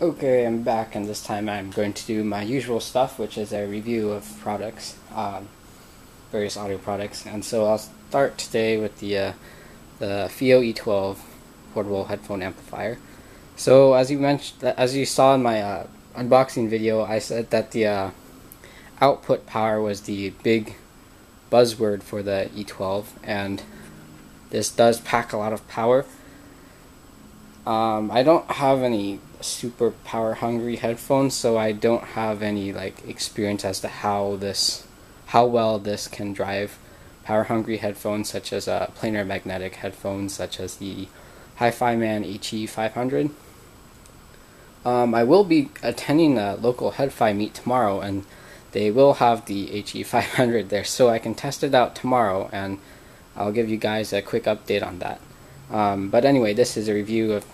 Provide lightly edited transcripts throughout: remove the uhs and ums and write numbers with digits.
Okay, I'm back, and this time I'm going to do my usual stuff, which is a review of products, various audio products. And so I'll start today with the FiiO E12 portable headphone amplifier. So as you saw in my unboxing video, I said that the output power was the big buzzword for the E12, and this does pack a lot of power. I don't have any super power hungry headphones, so I don't have any experience as to how well this can drive power hungry headphones, such as planar magnetic headphones such as the Hi-Fi HE500. I will be attending a local Headphone meet tomorrow, and they will have the HE500 there, so I can test it out tomorrow, and I'll give you guys a quick update on that. But anyway, this is a review of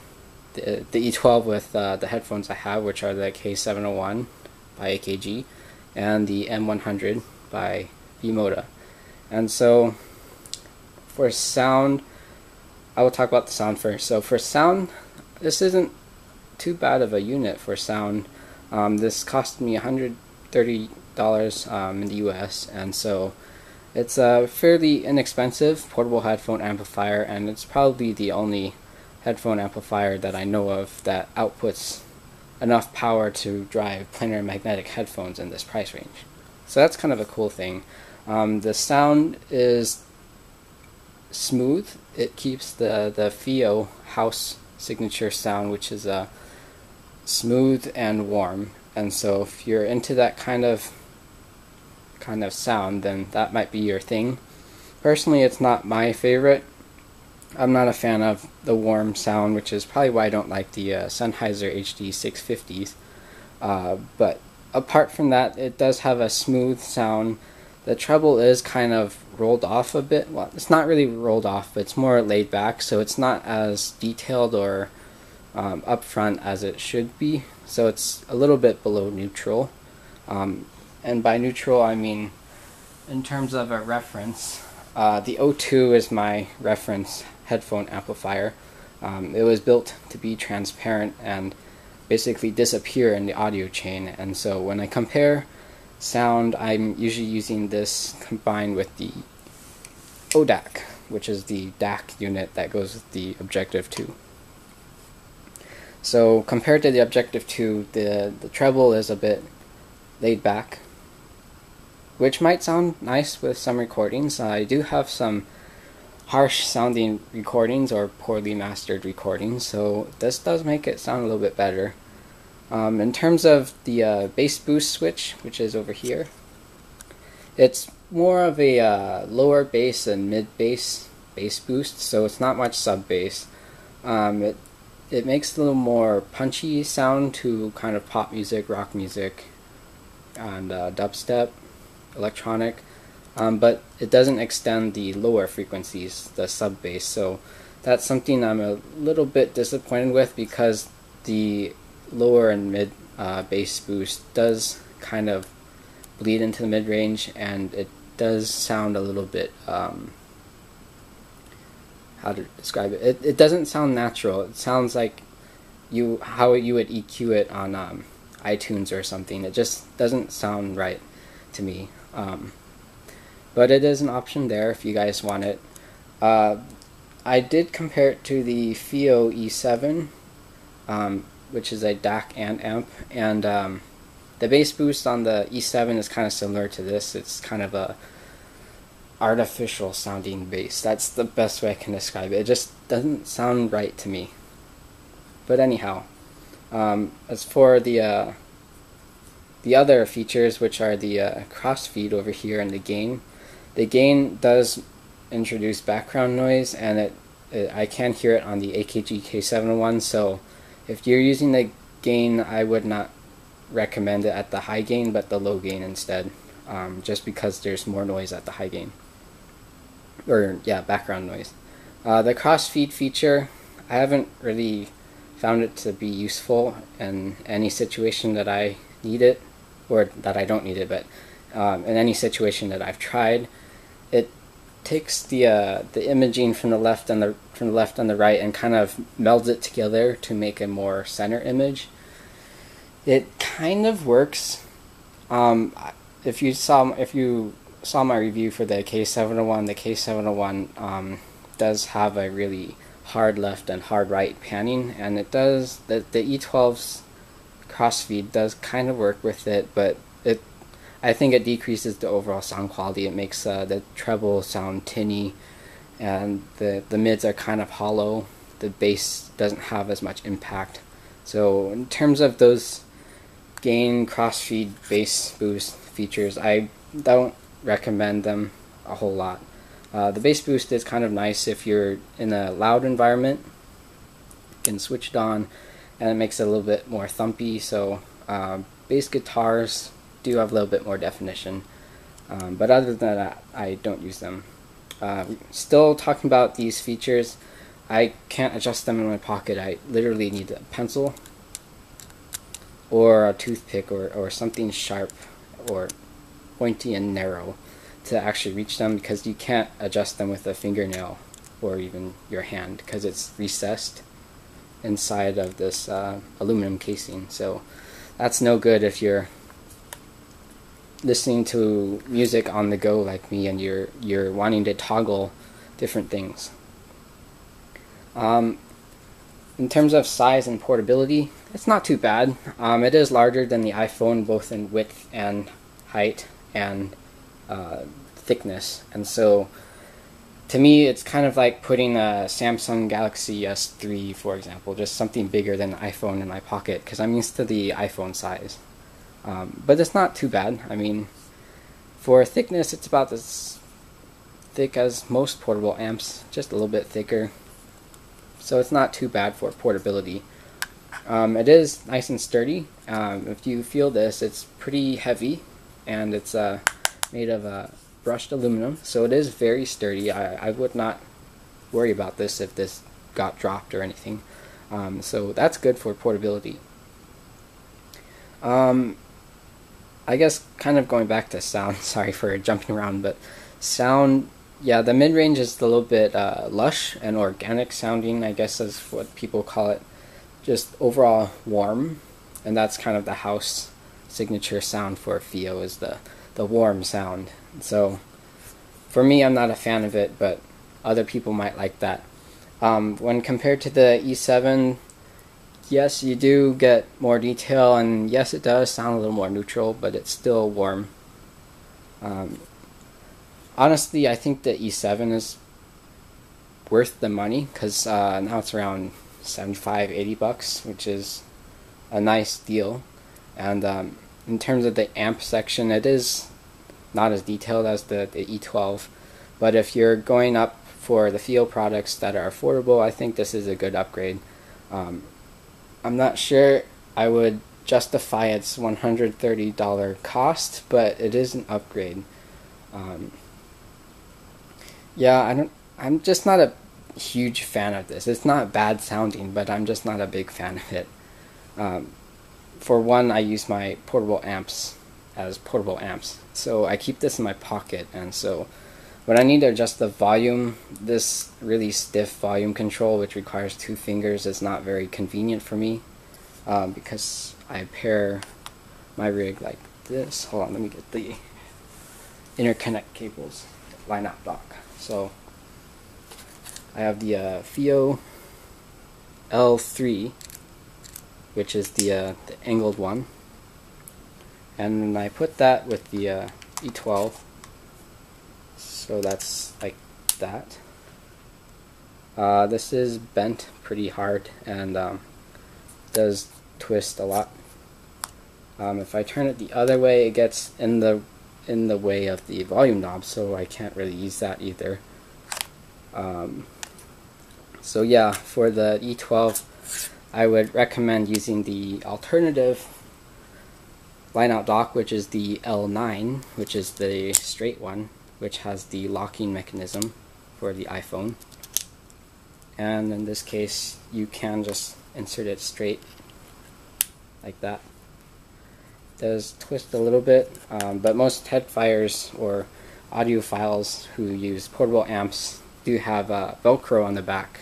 the E12 with the headphones I have, which are the K701 by AKG and the M100 by FiiO. And so for sound, I will talk about the sound first. So for sound, this isn't too bad of a unit for sound. This cost me $130 in the US, and so it's a fairly inexpensive portable headphone amplifier, and it's probably the only headphone amplifier that I know of that outputs enough power to drive planar magnetic headphones in this price range. So that's kind of a cool thing. The sound is smooth. It keeps the FiiO house signature sound, which is smooth and warm. And so if you're into that kind of sound, then that might be your thing. Personally, it's not my favorite. I'm not a fan of the warm sound, which is probably why I don't like the Sennheiser HD 650s. But apart from that, it does have a smooth sound. The treble is kind of rolled off a bit. Well, it's not really rolled off, but it's more laid back, so it's not as detailed or upfront as it should be. So it's a little bit below neutral. And by neutral, I mean in terms of a reference. The O2 is my reference headphone amplifier. It was built to be transparent and basically disappear in the audio chain, and so when I compare sound, I'm usually using this combined with the ODAC, which is the DAC unit that goes with the Objective 2. So compared to the Objective 2, the treble is a bit laid back, which might sound nice with some recordings. I do have some harsh sounding recordings or poorly mastered recordings, so this does make it sound a little bit better. In terms of the bass boost switch, which is over here, it's more of a lower bass and mid bass boost, so it's not much sub bass. It makes a little more punchy sound to kind of pop music, rock music, and dubstep, electronic, but it doesn't extend the lower frequencies, the sub bass. So that's something I'm a little bit disappointed with, because the lower and mid bass boost does kind of bleed into the mid range, and it does sound a little bit how to describe it. It doesn't sound natural. It sounds like how you would EQ it on iTunes or something. It just doesn't sound right to me. But it is an option there if you guys want it. I did compare it to the FiiO E7, which is a DAC and amp, and the bass boost on the E7 is kind of similar to this. It's kind of a artificial sounding bass. That's the best way I can describe it. It just doesn't sound right to me. But anyhow, as for the other features, which are the crossfeed over here and the gain does introduce background noise, and I can hear it on the AKG K701, so if you're using the gain, I would not recommend it at the high gain, but the low gain instead, just because there's more noise at the high gain. Or, yeah, background noise. The crossfeed feature, I haven't really found it to be useful in any situation that I need it, or that I don't need it, but in any situation that I've tried. It takes the imaging from the left and the right and kind of melds it together to make a more center image. It kind of works. If you saw my review for the K701, the K701 does have a really hard left and hard right panning, and it does the E12's crossfeed does kind of work with it, but I think it decreases the overall sound quality. It makes the treble sound tinny, and the mids are kind of hollow. The bass doesn't have as much impact. So in terms of those gain, crossfeed, bass boost features, I don't recommend them a whole lot. The bass boost is kind of nice if you're in a loud environment. You can switch it on, and it makes it a little bit more thumpy. So bass guitars do have a little bit more definition, but other than that, I don't use them. Still talking about these features, I can't adjust them in my pocket. I literally need a pencil or a toothpick or something sharp or pointy and narrow to actually reach them, because you can't adjust them with a fingernail or even your hand, because it's recessed inside of this aluminum casing. So that's no good if you're listening to music on the go like me and you're wanting to toggle different things. In terms of size and portability, it's not too bad. It is larger than the iPhone, both in width and height and thickness, and so to me it's kind of like putting a Samsung Galaxy S3, for example, just something bigger than the iPhone in my pocket, because I'm used to the iPhone size. But it's not too bad. I mean, for thickness, it's about as thick as most portable amps, just a little bit thicker. So it's not too bad for portability. It is nice and sturdy. If you feel this, it's pretty heavy, and it's made of brushed aluminum, so it is very sturdy. I would not worry about this if this got dropped or anything. So that's good for portability. I guess kind of going back to sound, sorry for jumping around, but sound, yeah, the mid-range is a little bit lush and organic sounding, I guess is what people call it. Just overall warm, and that's kind of the house signature sound for FiiO, is the warm sound. So for me, I'm not a fan of it, but other people might like that. When compared to the E7, yes, you do get more detail, and yes, it does sound a little more neutral, but it's still warm. Honestly, I think the E7 is worth the money, because now it's around 75, 80 bucks, which is a nice deal. And in terms of the amp section, it is not as detailed as the E12, but if you're going up for the FiiO products that are affordable, I think this is a good upgrade. I'm not sure I would justify its $130 cost, but it is an upgrade. Yeah, I'm just not a huge fan of this. It's not bad sounding, but I'm just not a big fan of it. For one, I use my portable amps as portable amps, so I keep this in my pocket, and so when I need to adjust the volume, this really stiff volume control, which requires 2 fingers, is not very convenient for me, because I pair my rig like this. Hold on, let me get the interconnect cables, line out dock. So I have the FiiO L3, which is the angled one, and I put that with the E12. So that's like that. This is bent pretty hard, and does twist a lot. If I turn it the other way, it gets in the way of the volume knob, so I can't really use that either. So yeah, for the E12, I would recommend using the alternative line-out dock, which is the L9, which is the straight one, which has the locking mechanism for the iPhone. And in this case, you can just insert it straight like that. It does twist a little bit, but most headfiers or audiophiles who use portable amps do have Velcro on the back,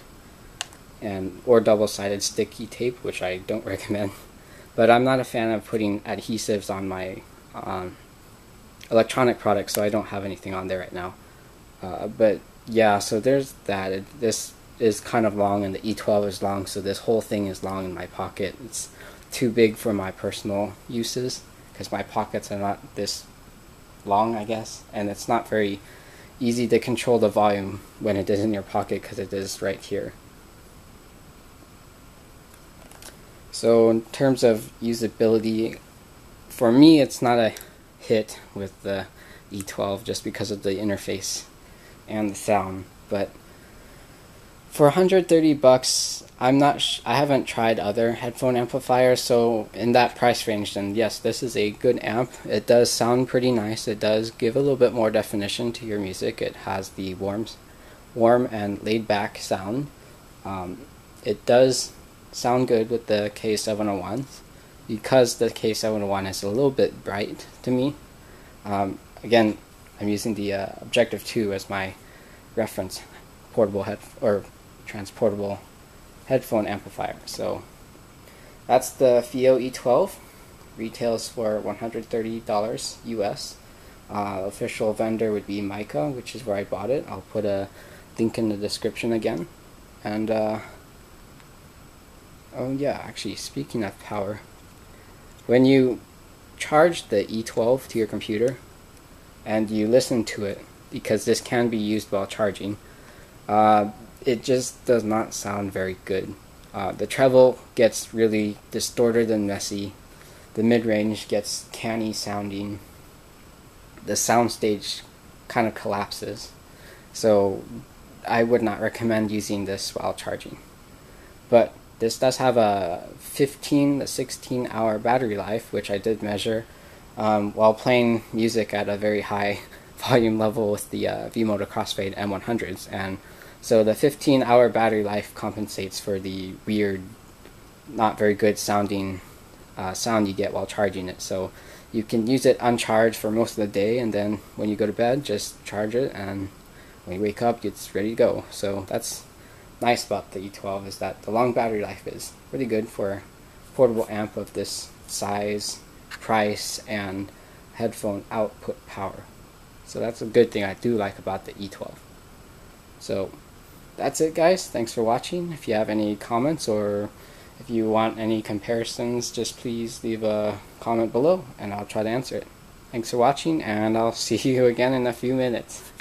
or double-sided sticky tape, which I don't recommend. But I'm not a fan of putting adhesives on my electronic products, so I don't have anything on there right now. But yeah, so there's that. This is kind of long, and the E12 is long, so this whole thing is long in my pocket. It's too big for my personal uses because my pockets are not this long, I guess, and it's not very easy to control the volume when it is in your pocket because it is right here. So in terms of usability, for me it's not a hit with the E12 just because of the interface and the sound, but for $130, I haven't tried other headphone amplifiers, so in that price range, then yes, this is a good amp. It does sound pretty nice. It does give a little bit more definition to your music. It has the warm and laid back sound. It does sound good with the K701s because the K701 is a little bit bright to me. Again, I'm using the Objective 2 as my reference portable transportable headphone amplifier. So that's the FiiO E12. Retails for $130 US. Official vendor would be Mica, which is where I bought it. I'll put a link in the description again. And oh yeah, actually, speaking of power, when you charge the E12 to your computer and you listen to it, because this can be used while charging, it just does not sound very good. The treble gets really distorted and messy. The mid-range gets canny sounding. The soundstage kind of collapses. So I would not recommend using this while charging. But this does have a 15 to 16 hour battery life, which I did measure while playing music at a very high volume level with the V-Moto Crossfade M100s, and so the 15-hour battery life compensates for the weird, not very good sounding sound you get while charging it. So you can use it uncharged for most of the day, and then when you go to bed, just charge it, and when you wake up, it's ready to go. So that's nice about the E12, is that the long battery life is really good for a portable amp of this size, price, and headphone output power. So that's a good thing I do like about the E12. So that's it, guys. Thanks for watching. If you have any comments or if you want any comparisons, just please leave a comment below and I'll try to answer it. Thanks for watching, and I'll see you again in a few minutes.